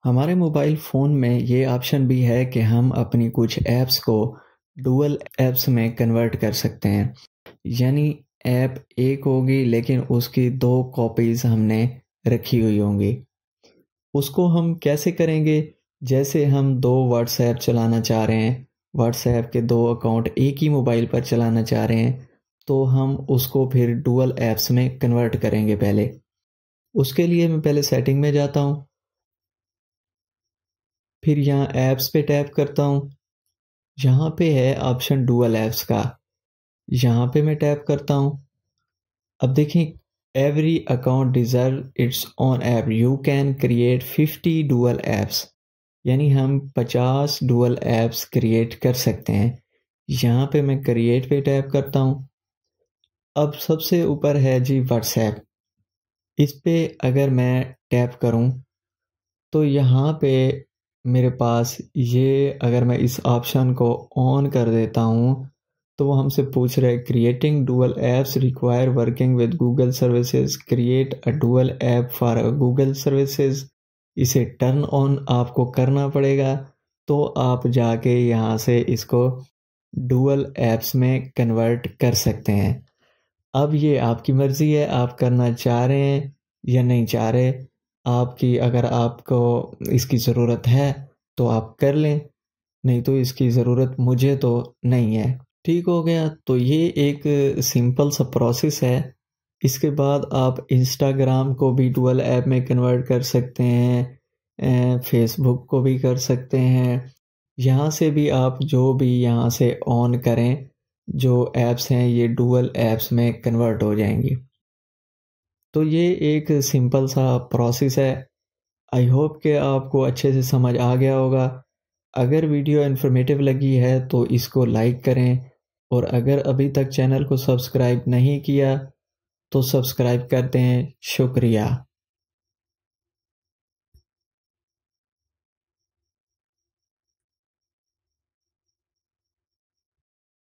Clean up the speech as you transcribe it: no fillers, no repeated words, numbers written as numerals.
हमारे mobile phone में ये ऑप्शन भी है कि हम अपनी कुछ ऐप्स को डुअल ऐप्स में कन्वर्ट कर सकते हैं। यानी ऐप एक होगी लेकिन उसकी 2 कॉपीज़ हमने रखी हुई होंगी। उसको हम कैसे करेंगे? जैसे हम 2 व्हाट्सऐप चलाना चाह रहे हैं, व्हाट्सऐप के 2 अकाउंट एक ही मोबाइल पर चलाना चाह रहे हैं, तो हम उसको फिर डुअल ऐप्स में कन्वर्ट करेंगे पहले। उसके लिए मैं पहले सेटिंग में जाता हूँ, फिर यहाँ ऐप्स पे टैप करता हूँ। यहाँ पे है ऑप्शन डुअल ऐप्स का, यहाँ पे मैं टैप करता हूँ। अब देखें, every account deserve its own app, you can create 50 dual apps, यानी हम 50 डुअल ऐप्स क्रिएट कर सकते हैं। यहाँ पे मैं क्रिएट पे टैप करता हूँ। अब सबसे ऊपर है जी व्हाट्सएप, इस पे अगर मैं टैप करूँ तो यहाँ पे मेरे पास ये, अगर मैं इस ऑप्शन को ऑन कर देता हूँ तो वो हमसे पूछ रहे creating dual apps require working with Google services, create a dual app for Google services. इसे टर्न ऑन आपको करना पड़ेगा, तो आप जाके यहाँ से इसको डुअल ऐप्स में कन्वर्ट कर सकते हैं। अब ये आपकी मर्ज़ी है, आप करना चाह रहे हैं या नहीं चाह रहे। आपकी, अगर आपको इसकी ज़रूरत है तो आप कर लें, नहीं तो इसकी ज़रूरत मुझे तो नहीं है। ठीक हो गया, तो ये एक सिंपल सा प्रोसेस है। इसके बाद आप इंस्टाग्राम को भी डुअल ऐप में कन्वर्ट कर सकते हैं, फेसबुक को भी कर सकते हैं। यहाँ से भी आप जो भी यहाँ से ऑन करें, जो ऐप्स हैं ये डुअल ऐप्स में कन्वर्ट हो जाएंगी। तो ये एक सिंपल सा प्रोसेस है। आई होप कि आपको अच्छे से समझ आ गया होगा। अगर वीडियो इन्फॉर्मेटिव लगी है तो इसको लाइक करें, और अगर अभी तक चैनल को सब्सक्राइब नहीं किया तो सब्सक्राइब कर दें। शुक्रिया।